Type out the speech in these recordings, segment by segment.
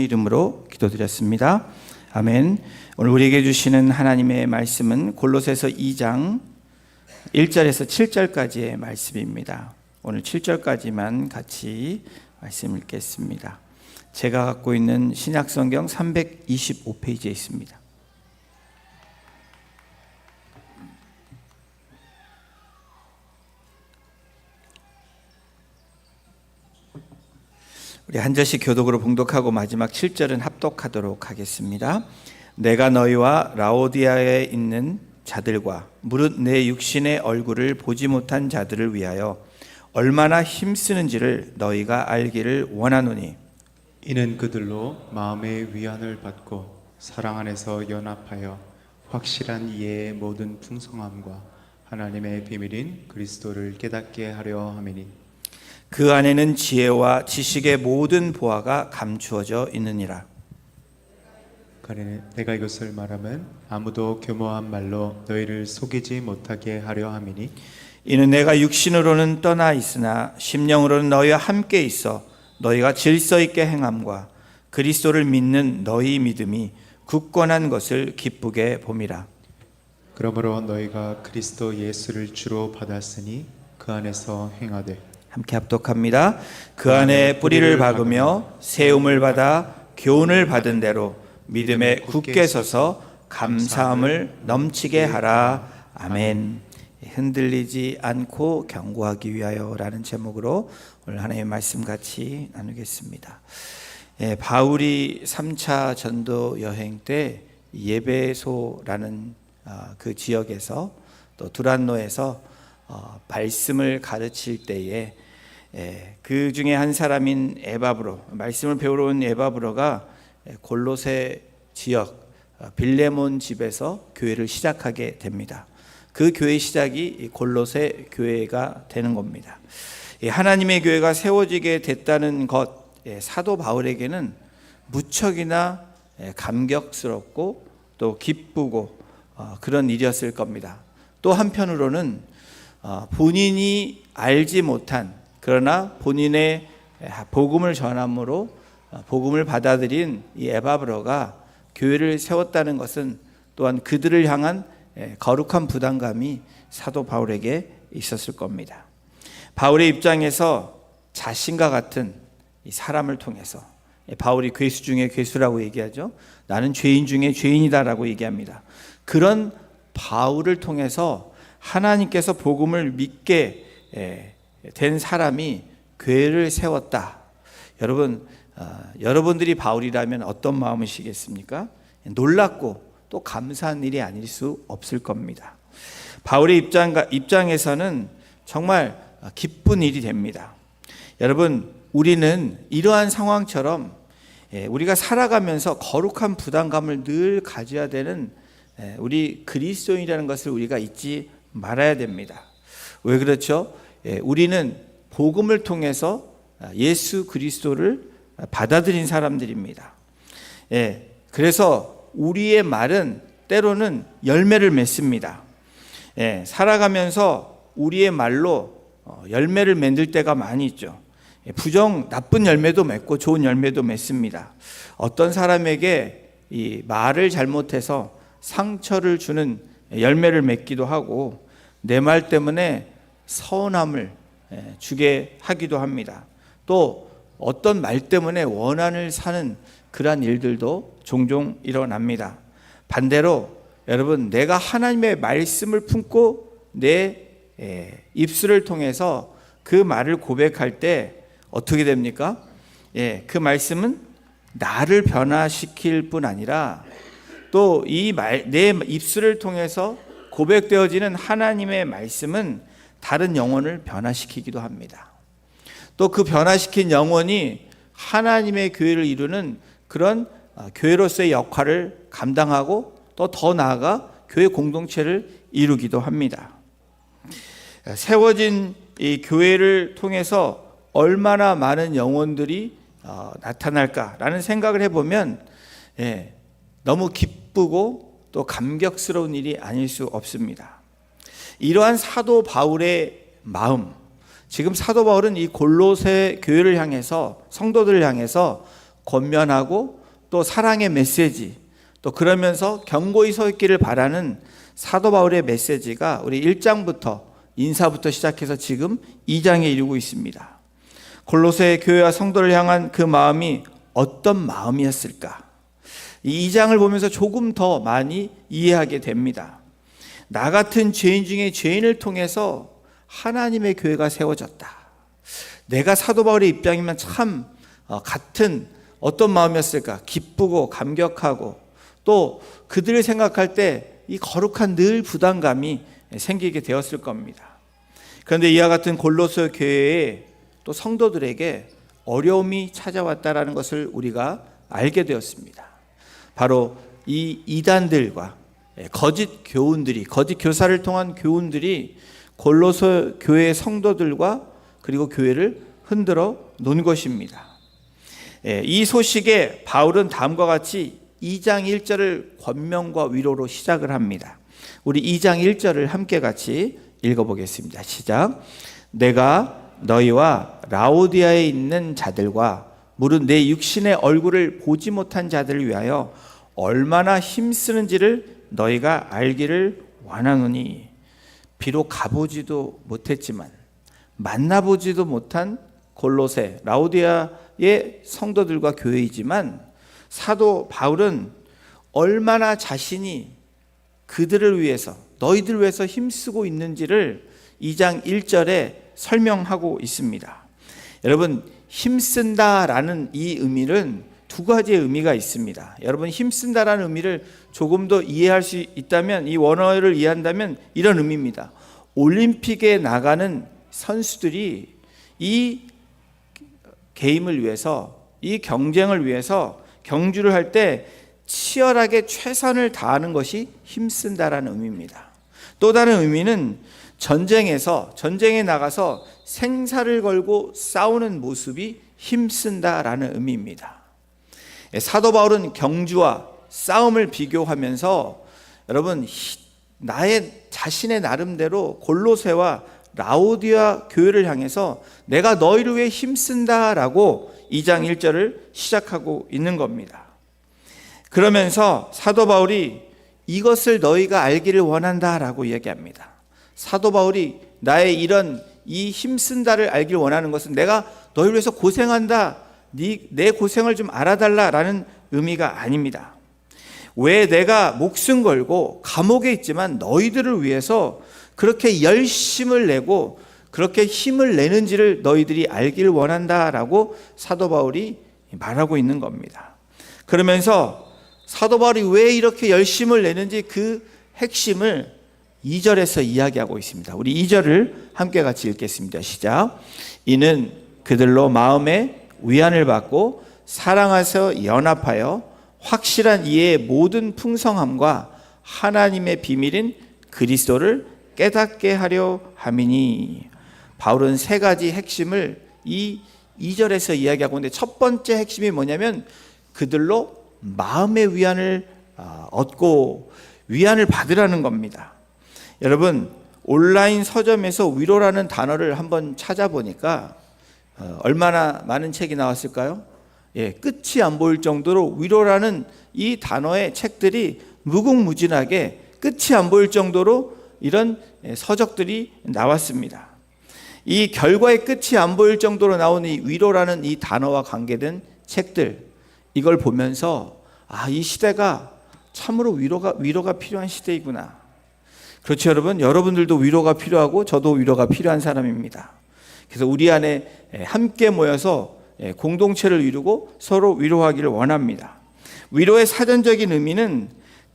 이름으로 기도드렸습니다. 아멘. 오늘 우리에게 주시는 하나님의 말씀은 골로새서 2장 1절에서 7절까지의 말씀입니다. 오늘 7절까지만 같이 말씀 읽겠습니다. 제가 갖고 있는 신약성경 325페이지에 있습니다. 우리 한 절씩 교독으로 봉독하고 마지막 7절은 합독하도록 하겠습니다. 내가 너희와 라오디아에 있는 자들과 무릇 내 육신의 얼굴을 보지 못한 자들을 위하여 얼마나 힘쓰는지를 너희가 알기를 원하노니, 이는 그들로 마음의 위안을 받고 사랑 안에서 연합하여 확실한 이해의 모든 풍성함과 하나님의 비밀인 그리스도를 깨닫게 하려 함이니, 그 안에는 지혜와 지식의 모든 보화가 감추어져 있느니라. 내가 이것을 말하면 아무도 교모한 말로 너희를 속이지 못하게 하려 함이니, 이는 내가 육신으로는 떠나 있으나 심령으로는 너희와 함께 있어 너희가 질서 있게 행함과 그리스도를 믿는 너희 믿음이 굳건한 것을 기쁘게 봄이라. 그러므로 너희가 그리스도 예수를 주로 받았으니 그 안에서 행하되, 함께 합독합니다. 그 안에 뿌리를 박으며 세움을 받아 교훈을 받은 대로 믿음에 굳게 서서 감사함을 넘치게 하라. 아멘. 흔들리지 않고 견고하기 위하여라는 제목으로 오늘 하나님의 말씀 같이 나누겠습니다. 바울이 3차 전도 여행 때 예배소라는 그 지역에서 또 두란노에서 말씀을 가르칠 때에 그 중에 한 사람인 에바브로, 말씀을 배우러 온 에바브로가 골로새 지역 빌레몬 집에서 교회를 시작하게 됩니다. 그 교회 시작이 골로새 교회가 되는 겁니다. 하나님의 교회가 세워지게 됐다는 것, 사도 바울에게는 무척이나 감격스럽고 또 기쁘고 그런 일이었을 겁니다. 또 한편으로는 본인이 알지 못한, 그러나 본인의 복음을 전함으로 복음을 받아들인 이 에바브로가 교회를 세웠다는 것은 또한 그들을 향한 거룩한 부담감이 사도 바울에게 있었을 겁니다. 바울의 입장에서 자신과 같은 이 사람을 통해서, 바울이 괴수 중에 괴수라고 얘기하죠. 나는 죄인 중에 죄인이다라고 얘기합니다. 그런 바울을 통해서 하나님께서 복음을 믿게 된 사람이 교회를 세웠다. 여러분, 여러분들이 바울이라면 어떤 마음이시겠습니까? 놀랍고 또 감사한 일이 아닐 수 없을 겁니다. 바울의 입장에서는 정말 기쁜 일이 됩니다. 여러분, 우리는 이러한 상황처럼 우리가 살아가면서 거룩한 부담감을 늘 가져야 되는 우리 그리스도인이라는 것을 우리가 잊지 말아야 됩니다. 왜 그렇죠? 우리는 복음을 통해서 예수 그리스도를 받아들인 사람들입니다. 그래서 우리의 말은 때로는 열매를 맺습니다. 살아가면서 우리의 말로 열매를 맺을 때가 많이 있죠. 나쁜 열매도 맺고 좋은 열매도 맺습니다. 어떤 사람에게 이 말을 잘못해서 상처를 주는 열매를 맺기도 하고, 내 말 때문에 서운함을 주게 하기도 합니다. 또 어떤 말 때문에 원한을 사는 그러한 일들도 종종 일어납니다. 반대로 여러분, 내가 하나님의 말씀을 품고 내 입술을 통해서 그 말을 고백할 때 어떻게 됩니까? 그 말씀은 나를 변화시킬 뿐 아니라 또 내 입술을 통해서 고백되어지는 하나님의 말씀은 다른 영혼을 변화시키기도 합니다. 또 그 변화시킨 영혼이 하나님의 교회를 이루는 그런 교회로서의 역할을 감당하고 또 더 나아가 교회 공동체를 이루기도 합니다. 세워진 이 교회를 통해서 얼마나 많은 영혼들이 나타날까라는 생각을 해보면 너무 기쁘고 또 감격스러운 일이 아닐 수 없습니다. 이러한 사도 바울의 마음, 지금 사도 바울은 이 골로새 교회를 향해서, 성도들을 향해서 권면하고 또 사랑의 메시지, 또 그러면서 경고히 서 있기를 바라는 사도 바울의 메시지가 우리 1장부터 인사부터 시작해서 지금 2장에 이르고 있습니다. 골로새 교회와 성도를 향한 그 마음이 어떤 마음이었을까? 이 2장을 보면서 조금 더 많이 이해하게 됩니다. 나 같은 죄인 중에 죄인을 통해서 하나님의 교회가 세워졌다. 내가 사도 바울의 입장이면 참 같은 어떤 마음이었을까? 기쁘고 감격하고 또 그들을 생각할 때 이 거룩한 늘 부담감이 생기게 되었을 겁니다. 그런데 이와 같은 골로새 교회의 또 성도들에게 어려움이 찾아왔다라는 것을 우리가 알게 되었습니다. 바로 이 이단들과 거짓 교훈들이, 거짓 교사를 통한 교훈들이 골로새 교회의 성도들과 그리고 교회를 흔들어 놓은 것입니다. 이 소식에 바울은 다음과 같이 2장 1절을 권면과 위로로 시작을 합니다. 우리 2장 1절을 함께 같이 읽어보겠습니다. 시작. 내가 너희와 라오디아에 있는 자들과 무릇 내 육신의 얼굴을 보지 못한 자들을 위하여 얼마나 힘쓰는지를 너희가 알기를 원하노니, 비록 가보지도 못했지만 만나보지도 못한 골로새 라오디아의 성도들과 교회이지만 사도 바울은 얼마나 자신이 그들을 위해서, 너희들 위해서 힘쓰고 있는지를 2장 1절에 설명하고 있습니다. 여러분, 힘쓴다라는 이 의미는 두 가지의 의미가 있습니다. 여러분, 힘쓴다라는 의미를 조금 더 이해할 수 있다면, 이 원어를 이해한다면 이런 의미입니다. 올림픽에 나가는 선수들이 이 게임을 위해서, 이 경쟁을 위해서 경주를 할 때 치열하게 최선을 다하는 것이 힘쓴다라는 의미입니다. 또 다른 의미는 전쟁에 나가서 생사를 걸고 싸우는 모습이 힘쓴다라는 의미입니다. 사도 바울은 경주와 싸움을 비교하면서 여러분, 자신의 나름대로 골로새와 라오디아 교회를 향해서 내가 너희를 위해 힘쓴다라고 2장 1절을 시작하고 있는 겁니다. 그러면서 사도 바울이 이것을 너희가 알기를 원한다라고 이야기합니다. 사도 바울이 나의 이런 이 힘쓴다를 알기를 원하는 것은 내가 너희를 위해서 고생한다, 내 고생을 좀 알아달라라는 의미가 아닙니다. 왜 내가 목숨 걸고 감옥에 있지만 너희들을 위해서 그렇게 열심을 내고 그렇게 힘을 내는지를 너희들이 알기를 원한다라고 사도 바울이 말하고 있는 겁니다. 그러면서 사도 바울이 왜 이렇게 열심을 내는지 그 핵심을 2절에서 이야기하고 있습니다. 우리 2절을 함께 같이 읽겠습니다. 시작. 이는 그들로 마음에 위안을 받고 사랑하여 연합하여 확실한 이해의 모든 풍성함과 하나님의 비밀인 그리스도를 깨닫게 하려 함이니. 바울은 세 가지 핵심을 이 2절에서 이야기하고 있는데, 첫 번째 핵심이 뭐냐면 그들로 마음의 위안을 얻고 위안을 받으라는 겁니다. 여러분, 온라인 서점에서 위로라는 단어를 한번 찾아보니까 얼마나 많은 책이 나왔을까요? 끝이 안 보일 정도로 위로라는 이 단어의 책들이 무궁무진하게 끝이 안 보일 정도로 이런 서적들이 나왔습니다. 이 결과의 끝이 안 보일 정도로 나온 이 위로라는 이 단어와 관계된 책들, 이걸 보면서 이 시대가 참으로 위로가 필요한 시대이구나. 그렇죠, 여러분. 여러분들도 위로가 필요하고 저도 위로가 필요한 사람입니다. 그래서 우리 안에 함께 모여서 공동체를 이루고 서로 위로하기를 원합니다. 위로의 사전적인 의미는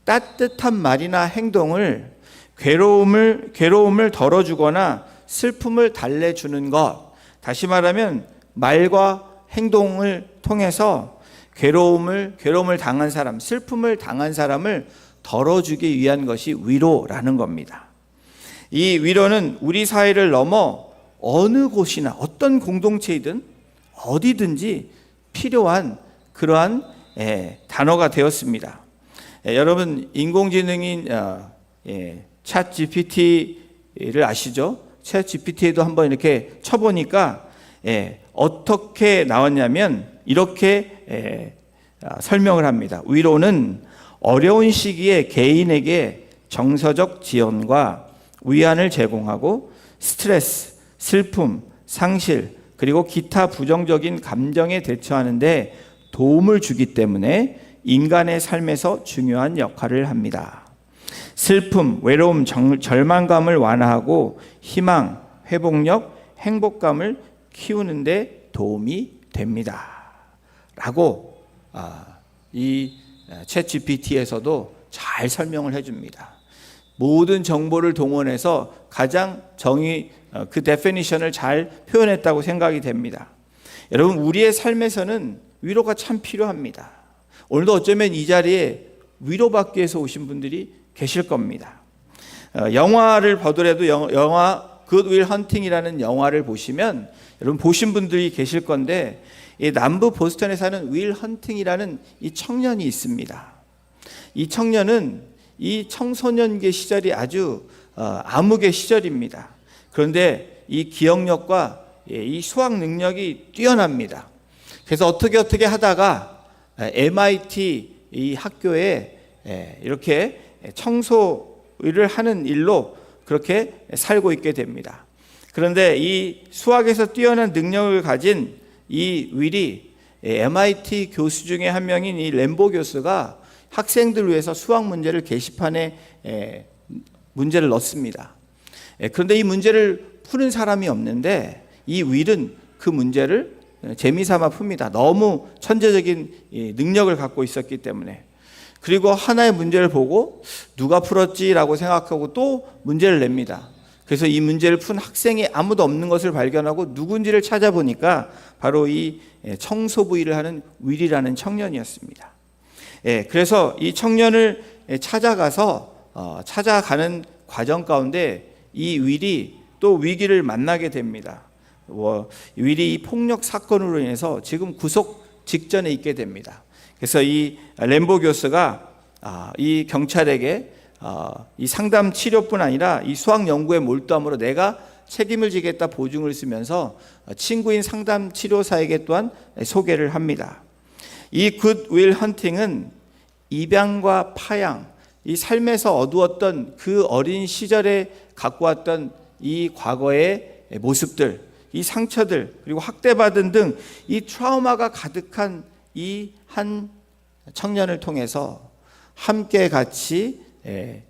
따뜻한 말이나 행동을 괴로움을 덜어주거나 슬픔을 달래주는 것. 다시 말하면 말과 행동을 통해서 괴로움을 당한 사람, 슬픔을 당한 사람을 덜어주기 위한 것이 위로라는 겁니다. 이 위로는 우리 사회를 넘어 어느 곳이나 어떤 공동체이든 어디든지 필요한 그러한 단어가 되었습니다. 여러분, 인공지능인 챗 GPT를 아시죠? 챗 GPT에도 한번 이렇게 쳐보니까 어떻게 나왔냐면 이렇게 설명을 합니다. 위로는 어려운 시기에 개인에게 정서적 지원과 위안을 제공하고 스트레스, 슬픔, 상실, 그리고 기타 부정적인 감정에 대처하는데 도움을 주기 때문에 인간의 삶에서 중요한 역할을 합니다. 슬픔, 외로움, 절망감을 완화하고 희망, 회복력, 행복감을 키우는데 도움이 됩니다. 라고 이 챗GPT에서도 잘 설명을 해줍니다. 모든 정보를 동원해서 가장 그 데피니션을 잘 표현했다고 생각이 됩니다. 여러분, 우리의 삶에서는 위로가 참 필요합니다. 오늘도 어쩌면 이 자리에 위로받기 위해서 오신 분들이 계실 겁니다. 영화를 보더라도 영화 굿 윌 헌팅이라는 영화를 보시면 여러분 보신 분들이 계실 건데, 이 남부 보스턴에 사는 윌 헌팅이라는 이 청년이 있습니다. 이 청년은 이 청소년기 시절이 아주 암흑의 시절입니다. 그런데 이 기억력과 이 수학 능력이 뛰어납니다. 그래서 어떻게 하다가 MIT 이 학교에 이렇게 청소를 하는 일로 그렇게 살고 있게 됩니다. 그런데 이 수학에서 뛰어난 능력을 가진 이 윌이 MIT 교수 중에 한 명인 이 램보 교수가 학생들을 위해서 수학 문제를 게시판에 문제를 넣습니다. 그런데 이 문제를 푸는 사람이 없는데 이 윌은 그 문제를 재미삼아 풉니다. 너무 천재적인 능력을 갖고 있었기 때문에. 그리고 하나의 문제를 보고 누가 풀었지라고 생각하고 또 문제를 냅니다. 그래서 이 문제를 푼 학생이 아무도 없는 것을 발견하고 누군지를 찾아보니까 바로 이 청소부 일을 하는 윌이라는 청년이었습니다. 그래서 이 청년을 찾아가는 과정 가운데 이 윌이 또 위기를 만나게 됩니다. 윌이 이 폭력 사건으로 인해서 지금 구속 직전에 있게 됩니다. 그래서 이 램보 교수가 이 경찰에게 이 상담 치료뿐 아니라 이 수학 연구에 몰두함으로 내가 책임을 지겠다 보증을 쓰면서 친구인 상담 치료사에게 또한 소개를 합니다. 이 굿 윌 헌팅은 입양과 파양, 이 삶에서 어두웠던 그 어린 시절에 갖고 왔던 이 과거의 모습들, 이 상처들, 그리고 학대받은 등 이 트라우마가 가득한 이 한 청년을 통해서 함께 같이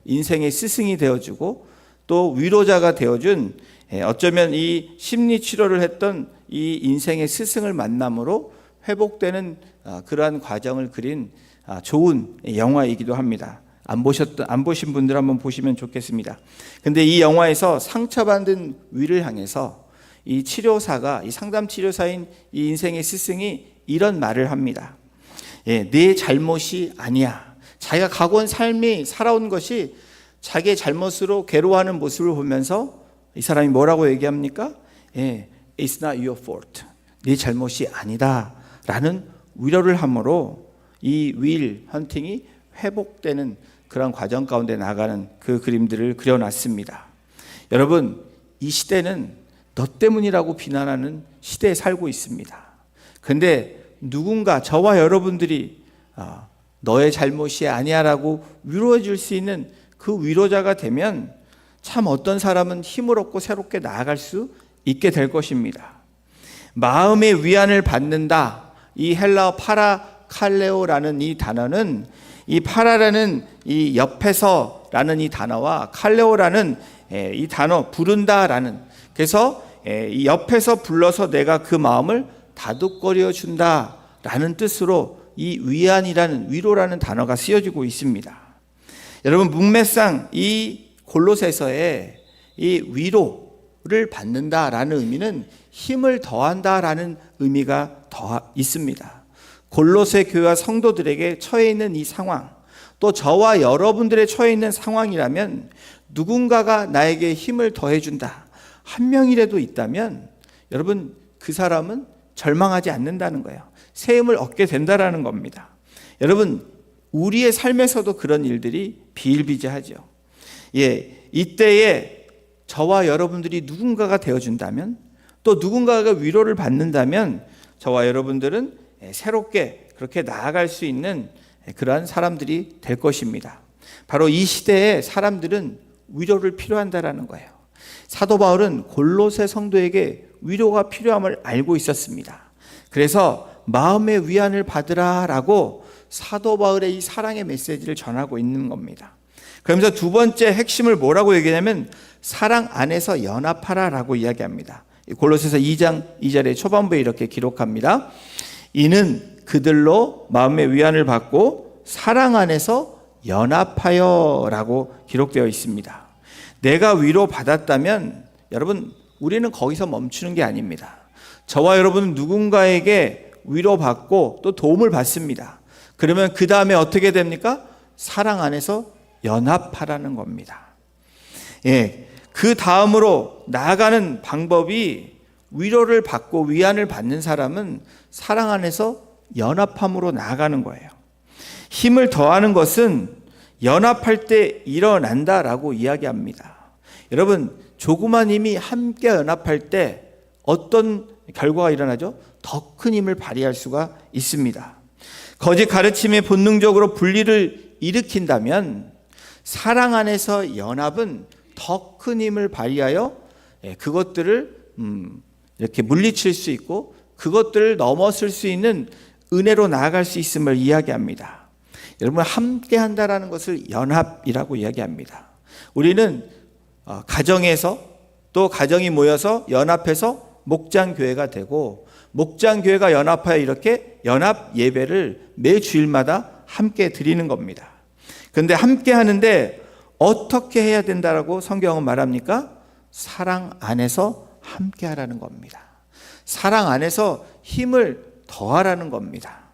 인생의 스승이 되어주고 또 위로자가 되어준, 어쩌면 이 심리 치료를 했던 이 인생의 스승을 만남으로 회복되는 그러한 과정을 그린 좋은 영화이기도 합니다. 안 보신 분들 한번 보시면 좋겠습니다. 근데 이 영화에서 상처받은 윌을 향해서 이 치료사가, 이 상담 치료사인 이 인생의 스승이 이런 말을 합니다. 네 잘못이 아니야. 자기가 가고 온 삶이 살아온 것이 자기의 잘못으로 괴로워하는 모습을 보면서 이 사람이 뭐라고 얘기합니까? It's not your fault. 네 잘못이 아니다 라는 위로를 함으로 이 윌 헌팅이 회복되는 그런 과정 가운데 나가는 그 그림들을 그려놨습니다. 여러분, 이 시대는 너 때문이라고 비난하는 시대에 살고 있습니다. 그런데 누군가, 저와 여러분들이 너의 잘못이 아니야 라고 위로해 줄 수 있는 그 위로자가 되면 참 어떤 사람은 힘을 얻고 새롭게 나아갈 수 있게 될 것입니다. 마음의 위안을 받는다. 이 헬라어 파라칼레오라는 이 단어는 이 파라라는 이 옆에서라는 이 단어와 칼레오라는 이 단어 부른다라는, 그래서 이 옆에서 불러서 내가 그 마음을 다독거려 준다라는 뜻으로 이 위안이라는, 위로라는 단어가 쓰여지고 있습니다. 여러분, 문맥상 이 골로새서에 이 위로를 받는다라는 의미는 힘을 더한다라는 의미가 더 있습니다. 골로새 교회와 성도들에게 처해 있는 이 상황, 또 저와 여러분들의 처해 있는 상황이라면 누군가가 나에게 힘을 더해준다, 한 명이라도 있다면 여러분, 그 사람은 절망하지 않는다는 거예요. 새 힘을 얻게 된다라는 겁니다. 여러분, 우리의 삶에서도 그런 일들이 비일비재하죠. 이때에 저와 여러분들이 누군가가 되어준다면, 또 누군가가 위로를 받는다면 저와 여러분들은 새롭게 그렇게 나아갈 수 있는 그러한 사람들이 될 것입니다. 바로 이 시대에 사람들은 위로를 필요한다라는 거예요. 사도 바울은 골로새 성도에게 위로가 필요함을 알고 있었습니다. 그래서 마음의 위안을 받으라라고 사도 바울의 이 사랑의 메시지를 전하고 있는 겁니다. 그러면서 두 번째 핵심을 뭐라고 얘기하냐면 사랑 안에서 연합하라라고 이야기합니다. 골로새서 2장 2절의 초반부에 이렇게 기록합니다. 이는 그들로 마음의 위안을 받고 사랑 안에서 연합하여라고 기록되어 있습니다. 내가 위로받았다면 여러분 우리는 거기서 멈추는 게 아닙니다. 저와 여러분은 누군가에게 위로받고 또 도움을 받습니다. 그러면 그 다음에 어떻게 됩니까? 사랑 안에서 연합하라는 겁니다. 그 다음으로 나아가는 방법이 위로를 받고 위안을 받는 사람은 사랑 안에서 연합함으로 나아가는 거예요. 힘을 더하는 것은 연합할 때 일어난다라고 이야기합니다. 여러분, 조그만 힘이 함께 연합할 때 어떤 결과가 일어나죠? 더 큰 힘을 발휘할 수가 있습니다. 거짓 가르침에 본능적으로 분리를 일으킨다면 사랑 안에서 연합은 더 큰 힘을 발휘하여 그것들을 이렇게 물리칠 수 있고 그것들을 넘어설 수 있는 은혜로 나아갈 수 있음을 이야기합니다. 여러분, 함께 한다라는 것을 연합이라고 이야기합니다. 우리는 가정에서 또 가정이 모여서 연합해서 목장교회가 되고 목장교회가 연합하여 이렇게 연합 예배를 매 주일마다 함께 드리는 겁니다. 그런데 함께 하는데 어떻게 해야 된다라고 성경은 말합니까? 사랑 안에서 함께 하라는 겁니다. 사랑 안에서 힘을 더하라는 겁니다.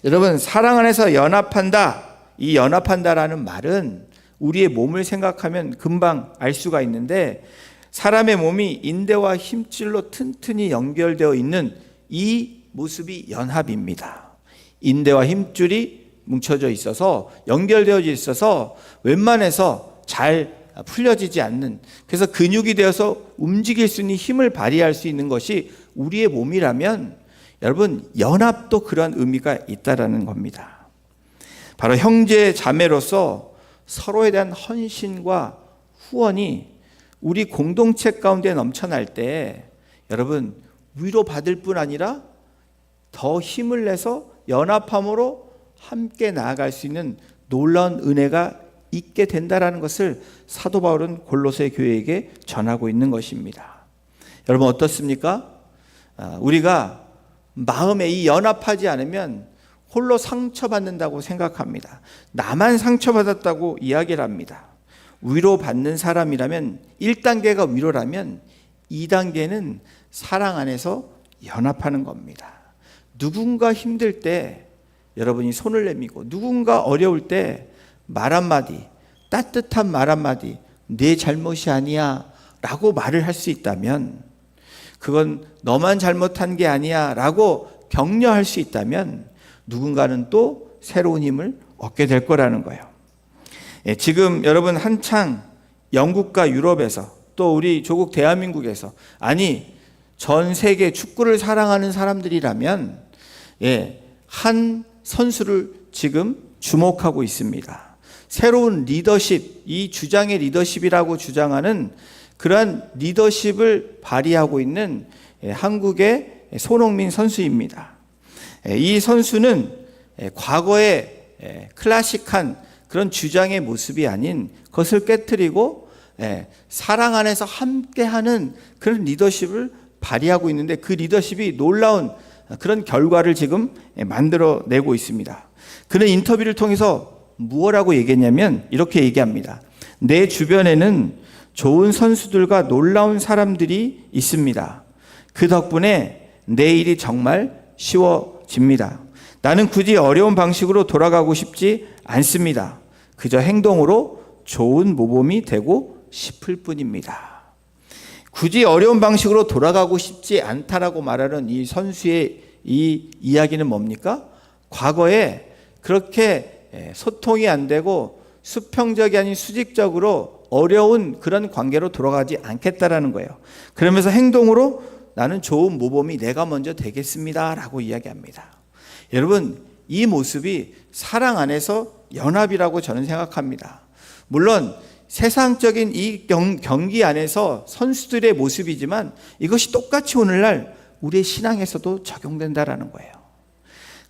여러분, 사랑 안에서 연합한다, 이 연합한다라는 말은 우리의 몸을 생각하면 금방 알 수가 있는데 사람의 몸이 인대와 힘줄로 튼튼히 연결되어 있는 이 모습이 연합입니다. 인대와 힘줄이 뭉쳐져 있어서 연결되어 있어서 웬만해서 잘 풀려지지 않는, 그래서 근육이 되어서 움직일 수 있는 힘을 발휘할 수 있는 것이 우리의 몸이라면 여러분, 연합도 그런 의미가 있다라는 겁니다. 바로 형제 자매로서 서로에 대한 헌신과 후원이 우리 공동체 가운데 넘쳐날 때 여러분, 위로받을 뿐 아니라 더 힘을 내서 연합함으로 함께 나아갈 수 있는 놀라운 은혜가 있게 된다라는 것을 사도 바울은 골로새 교회에게 전하고 있는 것입니다. 여러분, 어떻습니까? 우리가 마음에 이 연합하지 않으면 홀로 상처받는다고 생각합니다. 나만 상처받았다고 이야기를 합니다. 위로받는 사람이라면 1단계가 위로라면 2단계는 사랑 안에서 연합하는 겁니다. 누군가 힘들 때 여러분이 손을 내밀고 누군가 어려울 때 말 한마디, 따뜻한 말 한마디, 내 잘못이 아니야 라고 말을 할 수 있다면, 그건 너만 잘못한 게 아니야 라고 격려할 수 있다면 누군가는 또 새로운 힘을 얻게 될 거라는 거예요. 지금 여러분 한창 영국과 유럽에서 또 우리 조국 대한민국에서, 아니 전 세계 축구를 사랑하는 사람들이라면 한 선수를 지금 주목하고 있습니다. 새로운 리더십, 이 주장의 리더십이라고 주장하는 그러한 리더십을 발휘하고 있는 한국의 손흥민 선수입니다. 이 선수는 과거의 클래식한 그런 주장의 모습이 아닌 그것을 깨트리고 사랑 안에서 함께하는 그런 리더십을 발휘하고 있는데, 그 리더십이 놀라운 그런 결과를 지금 만들어내고 있습니다. 그는 인터뷰를 통해서 무엇라고 얘기했냐면 이렇게 얘기합니다. 내 주변에는 좋은 선수들과 놀라운 사람들이 있습니다. 그 덕분에 내 일이 정말 쉬워집니다. 나는 굳이 어려운 방식으로 돌아가고 싶지 않습니다. 그저 행동으로 좋은 모범이 되고 싶을 뿐입니다. 굳이 어려운 방식으로 돌아가고 싶지 않다라고 말하는 이 선수의 이 이야기는 뭡니까? 과거에 그렇게 소통이 안 되고 수평적이 아닌 수직적으로 어려운 그런 관계로 돌아가지 않겠다라는 거예요. 그러면서 행동으로 나는 좋은 모범이 내가 먼저 되겠습니다 라고 이야기합니다. 여러분, 이 모습이 사랑 안에서 연합이라고 저는 생각합니다. 물론 세상적인 이 경기 안에서 선수들의 모습이지만 이것이 똑같이 오늘날 우리의 신앙에서도 적용된다라는 거예요.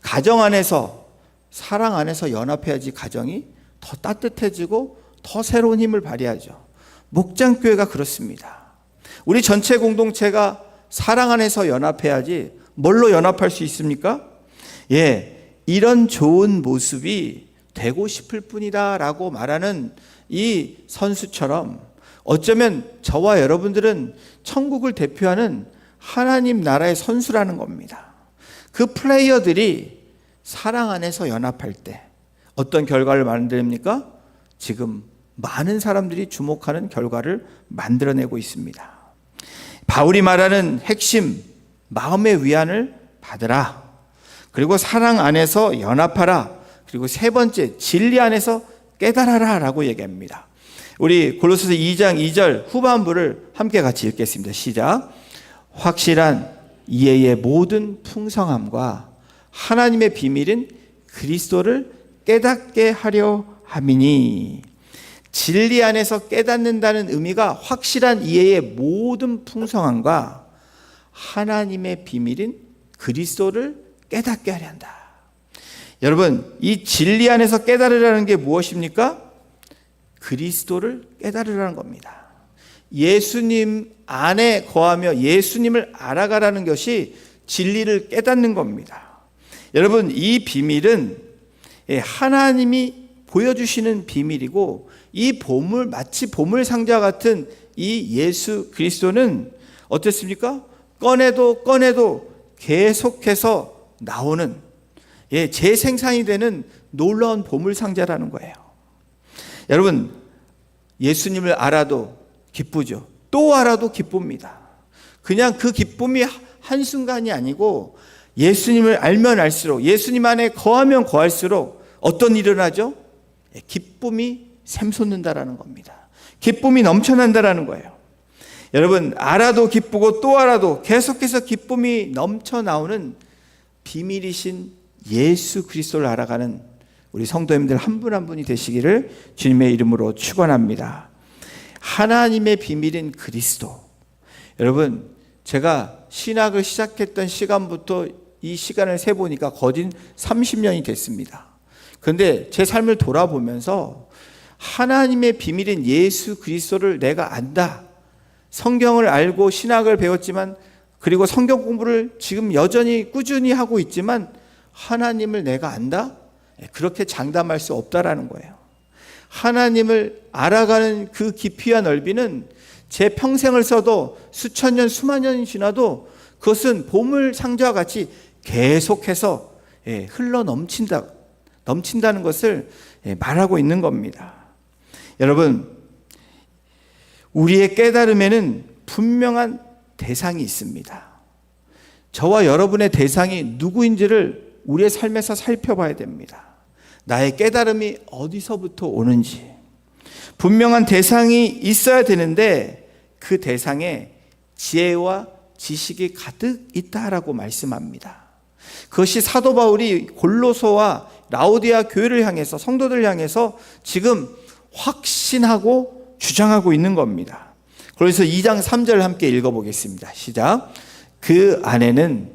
가정 안에서, 사랑 안에서 연합해야지 가정이 더 따뜻해지고 더 새로운 힘을 발휘하죠. 목장교회가 그렇습니다. 우리 전체 공동체가 사랑 안에서 연합해야지 뭘로 연합할 수 있습니까? 이런 좋은 모습이 되고 싶을 뿐이다 라고 말하는 이 선수처럼 어쩌면 저와 여러분들은 천국을 대표하는 하나님 나라의 선수라는 겁니다. 그 플레이어들이 사랑 안에서 연합할 때 어떤 결과를 만듭니까? 지금 많은 사람들이 주목하는 결과를 만들어내고 있습니다. 바울이 말하는 핵심, 마음의 위안을 받으라. 그리고 사랑 안에서 연합하라. 그리고 세 번째, 진리 안에서 깨달아라 라고 얘기합니다. 우리 골로새서 2장 2절 후반부를 함께 같이 읽겠습니다. 시작. 확실한 이해의 모든 풍성함과 하나님의 비밀인 그리스도를 깨닫게 하려 함이니. 진리 안에서 깨닫는다는 의미가 확실한 이해의 모든 풍성함과 하나님의 비밀인 그리스도를 깨닫게 하려 한다. 여러분, 이 진리 안에서 깨달으라는 게 무엇입니까? 그리스도를 깨달으라는 겁니다. 예수님 안에 거하며 예수님을 알아가라는 것이 진리를 깨닫는 겁니다. 여러분, 이 비밀은 하나님이 보여주시는 비밀이고, 이 보물, 마치 보물 상자 같은 이 예수 그리스도는 어떻습니까? 꺼내도 계속해서 나오는 재생산이 되는 놀라운 보물 상자라는 거예요. 여러분, 예수님을 알아도 기쁘죠. 또 알아도 기쁩니다. 그냥 그 기쁨이 한순간이 아니고 예수님을 알면 알수록, 예수님 안에 거하면 거할수록 어떤 일이 일어나죠? 기쁨이 샘솟는다라는 겁니다. 기쁨이 넘쳐난다라는 거예요. 여러분, 알아도 기쁘고 또 알아도 계속해서 기쁨이 넘쳐나오는 비밀이신 예수 그리스도를 알아가는 우리 성도님들 한 분 한 분이 되시기를 주님의 이름으로 축원합니다. 하나님의 비밀인 그리스도. 여러분, 제가 신학을 시작했던 시간부터 이 시간을 세보니까 거진 30년이 됐습니다. 그런데 제 삶을 돌아보면서 하나님의 비밀인 예수 그리스도를 내가 안다. 성경을 알고 신학을 배웠지만, 그리고 성경 공부를 지금 여전히 꾸준히 하고 있지만 하나님을 내가 안다? 그렇게 장담할 수 없다라는 거예요. 하나님을 알아가는 그 깊이와 넓이는 제 평생을 써도 수천 년, 수만 년이 지나도 그것은 보물 상자와 같이 계속해서 흘러 넘친다는 것을 말하고 있는 겁니다. 여러분, 우리의 깨달음에는 분명한 대상이 있습니다. 저와 여러분의 대상이 누구인지를 우리의 삶에서 살펴봐야 됩니다. 나의 깨달음이 어디서부터 오는지 분명한 대상이 있어야 되는데, 그 대상에 지혜와 지식이 가득 있다라고 말씀합니다. 그것이 사도 바울이 골로소와 라오디아 교회를 향해서, 성도들 향해서 지금 확신하고 주장하고 있는 겁니다. 그래서 2장 3절 함께 읽어보겠습니다. 시작. 그 안에는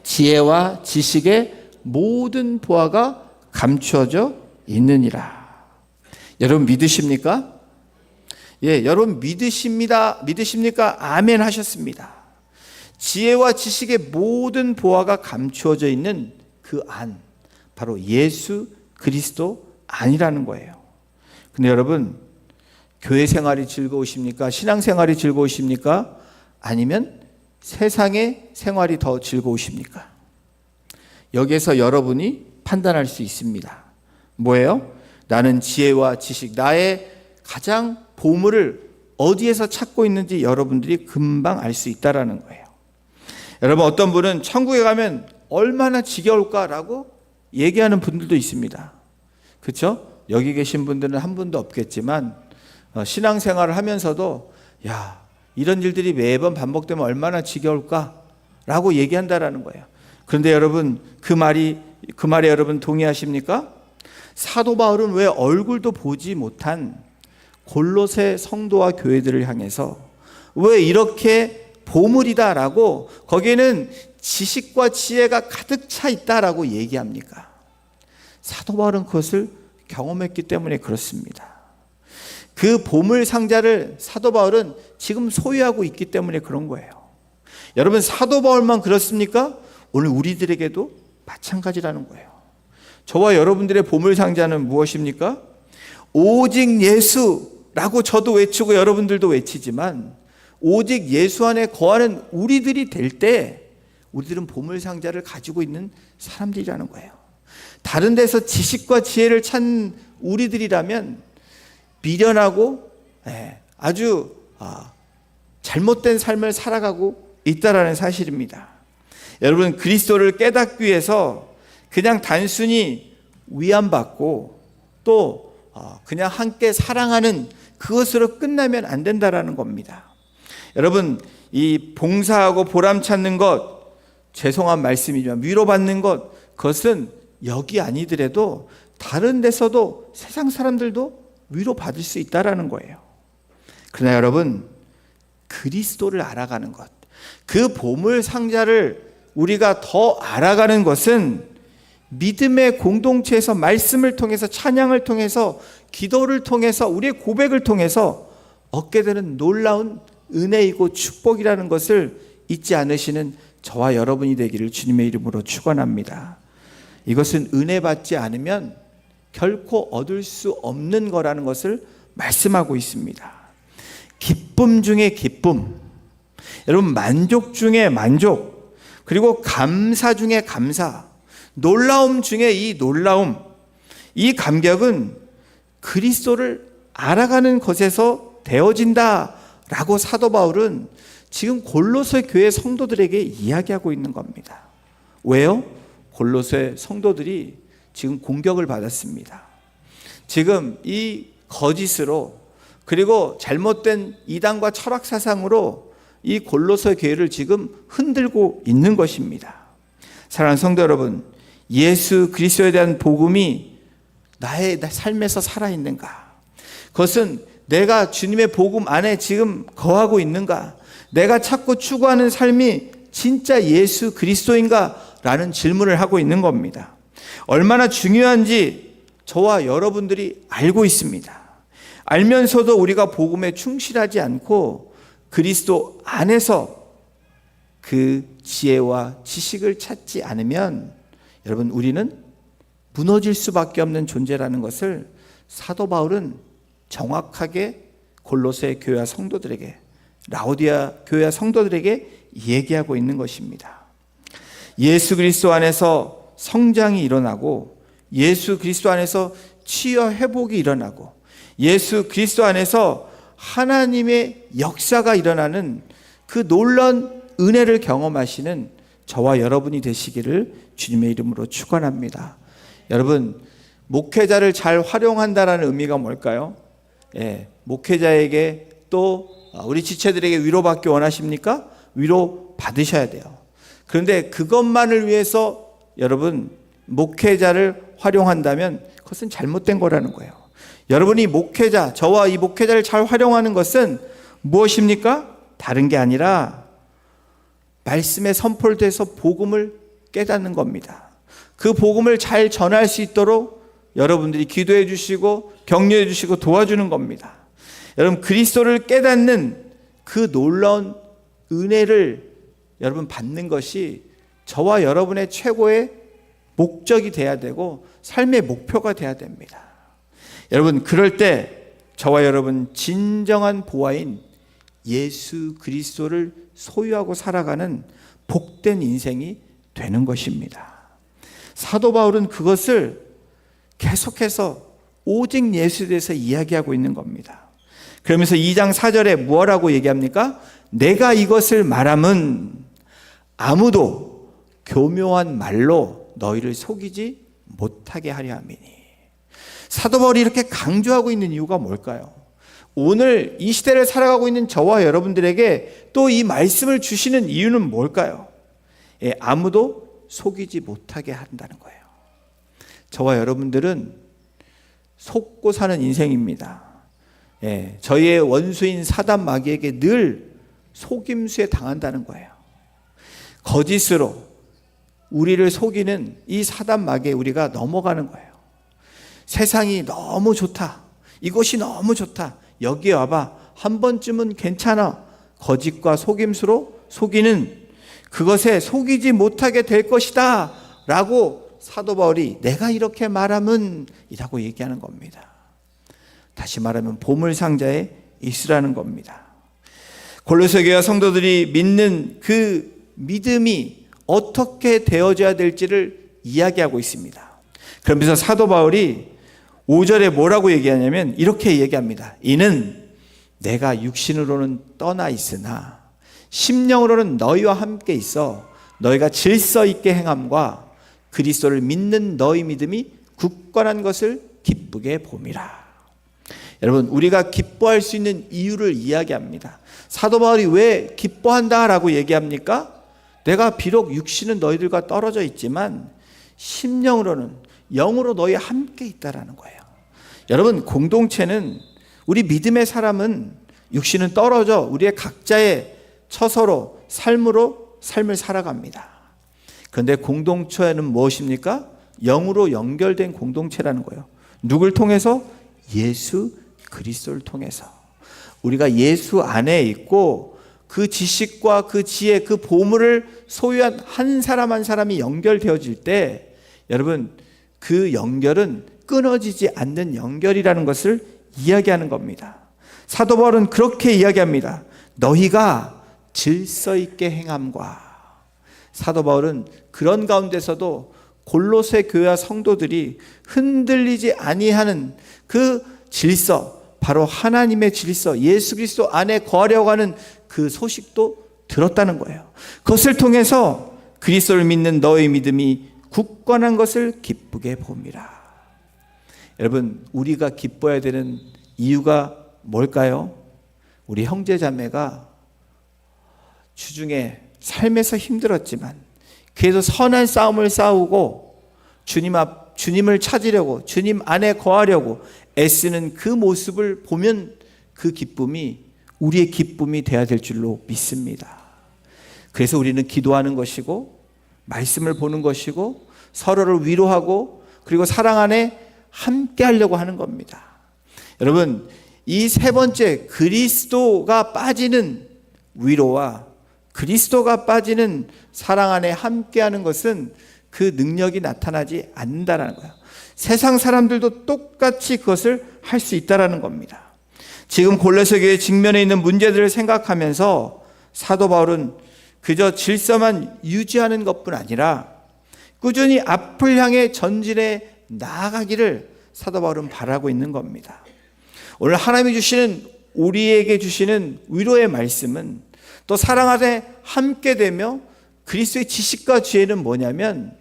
지혜와 지식의 모든 보화가 감추어져 있느니라. 여러분 믿으십니까? 여러분 믿으십니까? 아멘 하셨습니다. 지혜와 지식의 모든 보화가 감추어져 있는 그 안, 바로 예수 그리스도 안이라는 거예요. 근데 여러분, 교회 생활이 즐거우십니까? 신앙 생활이 즐거우십니까? 아니면 세상의 생활이 더 즐거우십니까? 여기에서 여러분이 판단할 수 있습니다. 뭐예요? 나는 지혜와 지식, 나의 가장 보물을 어디에서 찾고 있는지 여러분들이 금방 알 수 있다는 거예요. 여러분, 어떤 분은 천국에 가면 얼마나 지겨울까라고 얘기하는 분들도 있습니다. 그렇죠? 여기 계신 분들은 한 분도 없겠지만 신앙생활을 하면서도 이런 일들이 매번 반복되면 얼마나 지겨울까라고 얘기한다라는 거예요. 그런데 여러분, 그 말에 여러분 동의하십니까? 사도 바울은 왜 얼굴도 보지 못한 골로새 성도와 교회들을 향해서 왜 이렇게 보물이다라고, 거기에는 지식과 지혜가 가득 차 있다라고 얘기합니까? 사도 바울은 그것을 경험했기 때문에 그렇습니다. 그 보물 상자를 사도 바울은 지금 소유하고 있기 때문에 그런 거예요. 여러분, 사도 바울만 그렇습니까? 오늘 우리들에게도 마찬가지라는 거예요. 저와 여러분들의 보물 상자는 무엇입니까? 오직 예수라고 저도 외치고 여러분들도 외치지만, 오직 예수 안에 거하는 우리들이 될 때 우리들은 보물 상자를 가지고 있는 사람들이라는 거예요. 다른 데서 지식과 지혜를 찾는 우리들이라면 미련하고 아주 잘못된 삶을 살아가고 있다라는 사실입니다. 여러분, 그리스도를 깨닫기 위해서 그냥 단순히 위안받고 또 그냥 함께 사랑하는 그것으로 끝나면 안 된다라는 겁니다. 여러분, 이 봉사하고 보람 찾는 것, 죄송한 말씀이지만 위로받는 것, 그것은 여기 아니더라도 다른 데서도 세상 사람들도 위로받을 수 있다라는 거예요. 그러나 여러분, 그리스도를 알아가는 것, 그 보물 상자를 우리가 더 알아가는 것은 믿음의 공동체에서 말씀을 통해서, 찬양을 통해서, 기도를 통해서, 우리의 고백을 통해서 얻게 되는 놀라운 은혜이고 축복이라는 것을 잊지 않으시는 저와 여러분이 되기를 주님의 이름으로 축원합니다. 이것은 은혜 받지 않으면 결코 얻을 수 없는 거라는 것을 말씀하고 있습니다. 기쁨 중에 기쁨, 여러분, 만족 중에 만족, 그리고 감사 중에 감사, 놀라움 중에 이 놀라움, 이 감격은 그리스도를 알아가는 것에서 되어진다라고 사도 바울은 지금 골로새 교회 성도들에게 이야기하고 있는 겁니다. 왜요? 골로새 성도들이 지금 공격을 받았습니다. 지금 이 거짓으로, 그리고 잘못된 이단과 철학 사상으로 이 골로새 교회를 지금 흔들고 있는 것입니다. 사랑하는 성도 여러분, 예수 그리스도에 대한 복음이 나의 삶에서 살아있는가? 그것은 내가 주님의 복음 안에 지금 거하고 있는가? 내가 찾고 추구하는 삶이 진짜 예수 그리스도인가? 라는 질문을 하고 있는 겁니다. 얼마나 중요한지 저와 여러분들이 알고 있습니다. 알면서도 우리가 복음에 충실하지 않고 그리스도 안에서 그 지혜와 지식을 찾지 않으면 여러분, 우리는 무너질 수밖에 없는 존재라는 것을 사도 바울은 정확하게 골로새 교회 성도들에게, 라오디아 교회 성도들에게 얘기하고 있는 것입니다. 예수 그리스도 안에서 성장이 일어나고, 예수 그리스도 안에서 치유 회복이 일어나고, 예수 그리스도 안에서 하나님의 역사가 일어나는 그 놀라운 은혜를 경험하시는 저와 여러분이 되시기를 주님의 이름으로 축원합니다. 여러분, 목회자를 잘 활용한다라는 의미가 뭘까요? 목회자에게 또 우리 지체들에게 위로받기 원하십니까? 위로 받으셔야 돼요. 그런데 그것만을 위해서 여러분 목회자를 활용한다면 그것은 잘못된 거라는 거예요. 여러분이 목회자, 저와 이 목회자를 잘 활용하는 것은 무엇입니까? 다른 게 아니라 말씀에 선포를 돼서 복음을 깨닫는 겁니다. 그 복음을 잘 전할 수 있도록 여러분들이 기도해 주시고 격려해 주시고 도와주는 겁니다. 여러분, 그리스도를 깨닫는 그 놀라운 은혜를 여러분 받는 것이 저와 여러분의 최고의 목적이 돼야 되고 삶의 목표가 돼야 됩니다. 여러분, 그럴 때 저와 여러분 진정한 보아인 예수 그리스도를 소유하고 살아가는 복된 인생이 되는 것입니다. 사도 바울은 그것을 계속해서 오직 예수에 대해서 이야기하고 있는 겁니다. 그러면서 2장 4절에 뭐라고 얘기합니까? 내가 이것을 말함은 아무도 교묘한 말로 너희를 속이지 못하게 하려 함이니. 사도 바울이 이렇게 강조하고 있는 이유가 뭘까요? 오늘 이 시대를 살아가고 있는 저와 여러분들에게 또 이 말씀을 주시는 이유는 뭘까요? 아무도 속이지 못하게 한다는 거예요. 저와 여러분들은 속고 사는 인생입니다. 저희의 원수인 사단 마귀에게 늘 속임수에 당한다는 거예요. 거짓으로 우리를 속이는 이 사단 마귀에 우리가 넘어가는 거예요. 세상이 너무 좋다. 이것이 너무 좋다. 여기 와봐. 한 번쯤은 괜찮아. 거짓과 속임수로 속이는 그것에 속이지 못하게 될 것이다 라고 사도 바울이 내가 이렇게 말하면 이라고 얘기하는 겁니다. 다시 말하면 보물상자에 있으라는 겁니다. 골로새 교회 성도들이 믿는 그 믿음이 어떻게 되어져야 될지를 이야기하고 있습니다. 그러면서 사도 바울이 5절에 뭐라고 얘기하냐면 이렇게 얘기합니다. 이는 내가 육신으로는 떠나 있으나 심령으로는 너희와 함께 있어 너희가 질서 있게 행함과 그리스도를 믿는 너희 믿음이 굳건한 것을 기쁘게 봄이라. 여러분, 우리가 기뻐할 수 있는 이유를 이야기합니다. 사도 바울이 왜 기뻐한다라고 얘기합니까? 내가 비록 육신은 너희들과 떨어져 있지만 심령으로는 영으로 너희 함께 있다라는 거예요. 여러분, 공동체는 우리 믿음의 사람은 육신은 떨어져 우리의 각자의 처서로 삶으로 삶을 살아갑니다. 그런데 공동체는 무엇입니까? 영으로 연결된 공동체라는 거예요. 누굴 통해서? 예수 그리스도를 통해서. 우리가 예수 안에 있고 그 지식과 그 지혜, 그 보물을 소유한 한 사람 한 사람이 연결되어질 때 여러분, 그 연결은 끊어지지 않는 연결이라는 것을 이야기하는 겁니다. 사도 바울은 그렇게 이야기합니다. 너희가 질서 있게 행함과. 사도 바울은 그런 가운데서도 골로새 교회 성도들이 흔들리지 아니하는 그 질서, 바로 하나님의 질서, 예수 그리스도 안에 거하려고 하는 그 소식도 들었다는 거예요. 그것을 통해서 그리스도를 믿는 너의 믿음이 굳건한 것을 기쁘게 봄이라. 여러분, 우리가 기뻐해야 되는 이유가 뭘까요? 우리 형제 자매가 주중에 삶에서 힘들었지만 그래도 선한 싸움을 싸우고 주님을 찾으려고 주님 안에 거하려고 애쓰는 그 모습을 보면 그 기쁨이 우리의 기쁨이 되어야 될 줄로 믿습니다. 그래서 우리는 기도하는 것이고 말씀을 보는 것이고 서로를 위로하고 그리고 사랑 안에 함께 하려고 하는 겁니다. 여러분, 이 세 번째 그리스도가 빠지는 위로와 그리스도가 빠지는 사랑 안에 함께하는 것은 그 능력이 나타나지 않는다는 거예요. 세상 사람들도 똑같이 그것을 할 수 있다는 겁니다. 지금 골로새 교회 직면에 있는 문제들을 생각하면서 사도 바울은 그저 질서만 유지하는 것뿐 아니라 꾸준히 앞을 향해 전진해 나아가기를 사도 바울은 바라고 있는 겁니다. 오늘 하나님이 주시는 우리에게 주시는 위로의 말씀은 또 사랑 안에 함께 되며 그리스도의 지식과 지혜는 뭐냐면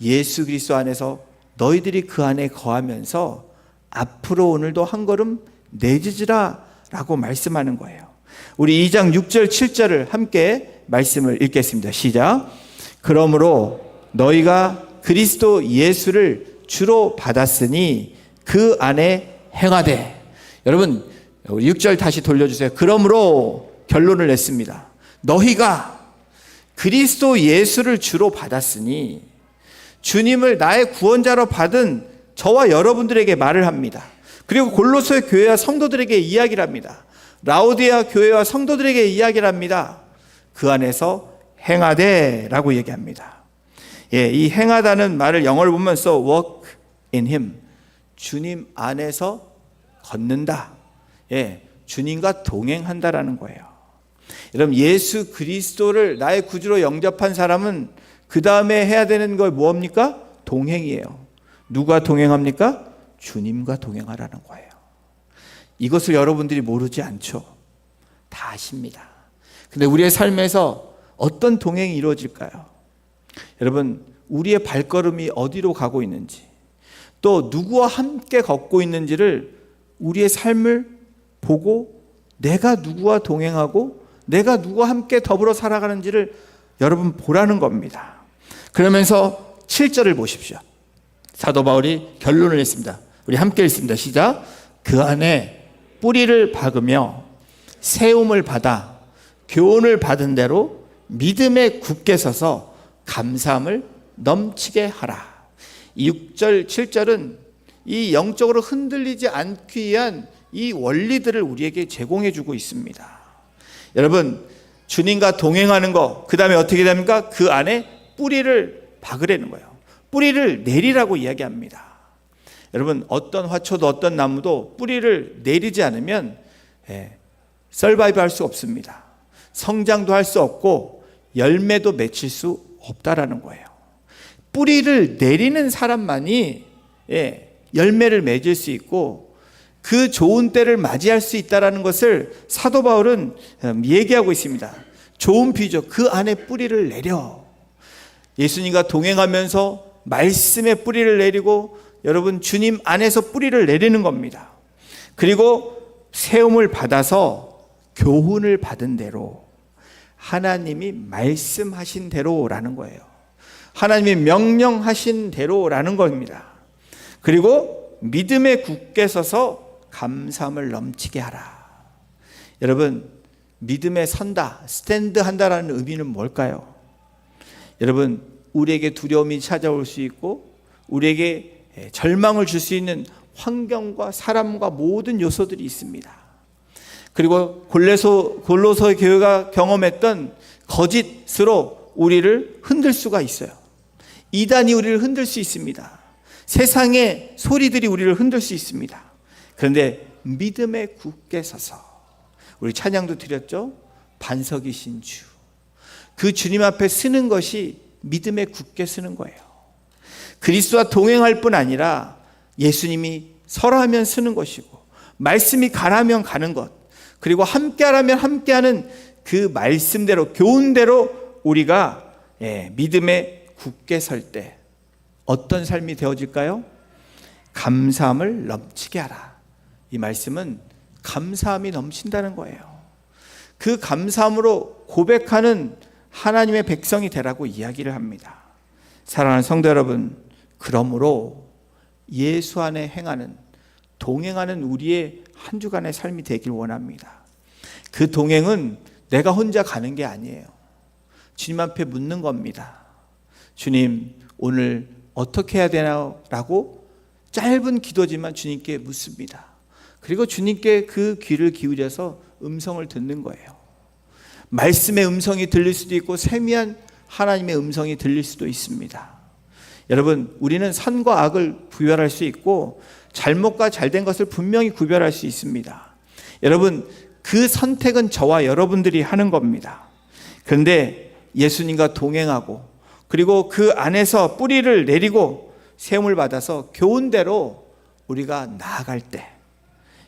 예수 그리스도 안에서 너희들이 그 안에 거하면서 앞으로 오늘도 한 걸음 내지지라 라고 말씀하는 거예요. 우리 2장 6절 7절을 함께 말씀을 읽겠습니다. 시작. 그러므로 너희가 그리스도 예수를 주로 받았으니 그 안에 행하되. 여러분 6절 다시 돌려주세요. 그러므로 결론을 냈습니다. 너희가 그리스도 예수를 주로 받았으니 주님을 나의 구원자로 받은 저와 여러분들에게 말을 합니다. 그리고 골로새 교회와 성도들에게 이야기를 합니다. 라오디아 교회와 성도들에게 이야기를 합니다. 그 안에서 행하되 라고 얘기합니다. 이 행하다는 말을 영어를 보면 so walk in him. 주님 안에서 걷는다. 주님과 동행한다라는 거예요. 여러분, 예수 그리스도를 나의 구주로 영접한 사람은 그 다음에 해야 되는 걸 뭡니까? 동행이에요. 누가 동행합니까? 주님과 동행하라는 거예요. 이것을 여러분들이 모르지 않죠? 다 아십니다. 근데 우리의 삶에서 어떤 동행이 이루어질까요? 여러분, 우리의 발걸음이 어디로 가고 있는지, 또 누구와 함께 걷고 있는지를 우리의 삶을 보고 내가 누구와 동행하고 내가 누구와 함께 더불어 살아가는지를 여러분 보라는 겁니다. 그러면서 7절을 보십시오. 사도 바울이 결론을 냈습니다. 우리 함께 읽습니다. 시작. 그 안에 뿌리를 박으며 세움을 받아 교훈을 받은 대로 믿음에 굳게 서서 감사함을 넘치게 하라. 이 6절, 7절은 이 영적으로 흔들리지 않기 위한 이 원리들을 우리에게 제공해 주고 있습니다. 여러분, 주님과 동행하는 거, 그 다음에 어떻게 됩니까? 그 안에 뿌리를 박으라는 거예요. 뿌리를 내리라고 이야기합니다. 여러분, 어떤 화초도 어떤 나무도 뿌리를 내리지 않으면 서바이브 할 수 없습니다. 성장도 할 수 없고 열매도 맺힐 수 없다라는 거예요. 뿌리를 내리는 사람만이 열매를 맺을 수 있고 그 좋은 때를 맞이할 수 있다는 것을 사도 바울은 얘기하고 있습니다. 좋은 비유죠. 그 안에 뿌리를 내려. 예수님과 동행하면서 말씀의 뿌리를 내리고 여러분 주님 안에서 뿌리를 내리는 겁니다. 그리고 세움을 받아서 교훈을 받은 대로 하나님이 말씀하신 대로라는 거예요. 하나님이 명령하신 대로라는 겁니다. 그리고 믿음에 굳게 서서 감사함을 넘치게 하라. 여러분, 믿음에 선다, 스탠드 한다라는 의미는 뭘까요? 여러분, 우리에게 두려움이 찾아올 수 있고 우리에게 절망을 줄 수 있는 환경과 사람과 모든 요소들이 있습니다. 그리고 골로새 교회가 경험했던 거짓으로 우리를 흔들 수가 있어요. 이단이 우리를 흔들 수 있습니다. 세상의 소리들이 우리를 흔들 수 있습니다. 그런데 믿음에 굳게 서서 우리 찬양도 드렸죠. 반석이신 주. 그 주님 앞에 쓰는 것이 믿음에 굳게 쓰는 거예요. 그리스도와 동행할 뿐 아니라 예수님이 설하면 쓰는 것이고 말씀이 가라면 가는 것, 그리고 함께하라면 함께하는 그 말씀대로 교훈대로 우리가 믿음에 굳게 설 때 어떤 삶이 되어질까요? 감사함을 넘치게 하라. 이 말씀은 감사함이 넘친다는 거예요. 그 감사함으로 고백하는 하나님의 백성이 되라고 이야기를 합니다. 사랑하는 성도 여러분, 그러므로 예수 안에 행하는, 동행하는 우리의 한 주간의 삶이 되길 원합니다. 그 동행은 내가 혼자 가는 게 아니에요. 주님 앞에 묻는 겁니다. 주님, 오늘 어떻게 해야 되나요? 라고 짧은 기도지만 주님께 묻습니다. 그리고 주님께 그 귀를 기울여서 음성을 듣는 거예요. 말씀의 음성이 들릴 수도 있고 세미한 하나님의 음성이 들릴 수도 있습니다. 여러분, 우리는 선과 악을 구별할 수 있고 잘못과 잘된 것을 분명히 구별할 수 있습니다. 여러분, 그 선택은 저와 여러분들이 하는 겁니다. 그런데 예수님과 동행하고 그리고 그 안에서 뿌리를 내리고 세움을 받아서 교훈대로 우리가 나아갈 때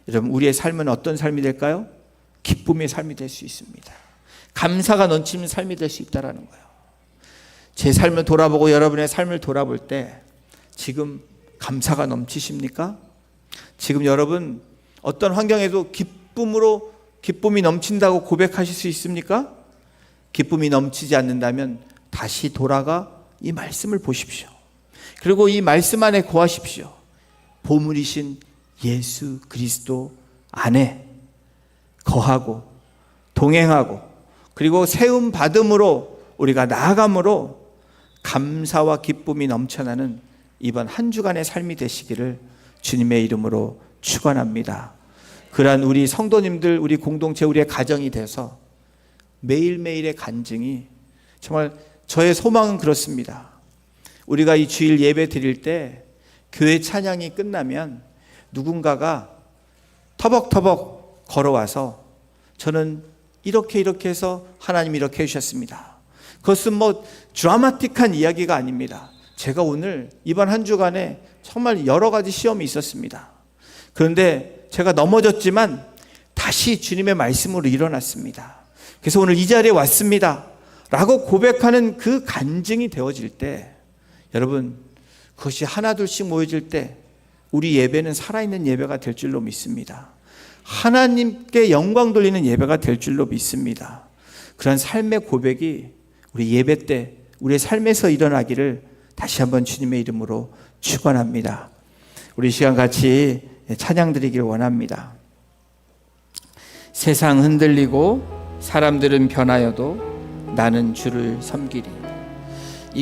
여러분, 우리의 삶은 어떤 삶이 될까요? 기쁨의 삶이 될 수 있습니다. 감사가 넘치는 삶이 될 수 있다는 거예요. 제 삶을 돌아보고 여러분의 삶을 돌아볼 때 지금 감사가 넘치십니까? 지금 여러분 어떤 환경에도 기쁨이 넘친다고 고백하실 수 있습니까? 기쁨이 넘치지 않는다면 다시 돌아가 이 말씀을 보십시오. 그리고 이 말씀 안에 거하십시오. 보물이신 예수 그리스도 안에 거하고 동행하고 그리고 세움 받음으로 우리가 나아감으로 감사와 기쁨이 넘쳐나는 이번 한 주간의 삶이 되시기를 주님의 이름으로 축원합니다. 그러한 우리 성도님들, 우리 공동체, 우리의 가정이 돼서 매일매일의 간증이 정말 저의 소망은 그렇습니다. 우리가 이 주일 예배 드릴 때 교회 찬양이 끝나면 누군가가 터벅터벅 걸어와서 저는 이렇게 해서 하나님 이렇게 해주셨습니다. 그것은 뭐 드라마틱한 이야기가 아닙니다. 제가 오늘 이번 한 주간에 정말 여러 가지 시험이 있었습니다. 그런데 제가 넘어졌지만 다시 주님의 말씀으로 일어났습니다. 그래서 오늘 이 자리에 왔습니다 라고 고백하는 그 간증이 되어질 때 여러분, 그것이 하나둘씩 모여질 때 우리 예배는 살아있는 예배가 될 줄로 믿습니다. 하나님께 영광 돌리는 예배가 될 줄로 믿습니다. 그런 삶의 고백이 우리 예배 때 우리의 삶에서 일어나기를 다시 한번 주님의 이름으로 축원합니다. 우리 시간 같이 찬양 드리기를 원합니다. 세상 흔들리고 사람들은 변하여도 나는 주를 섬기리.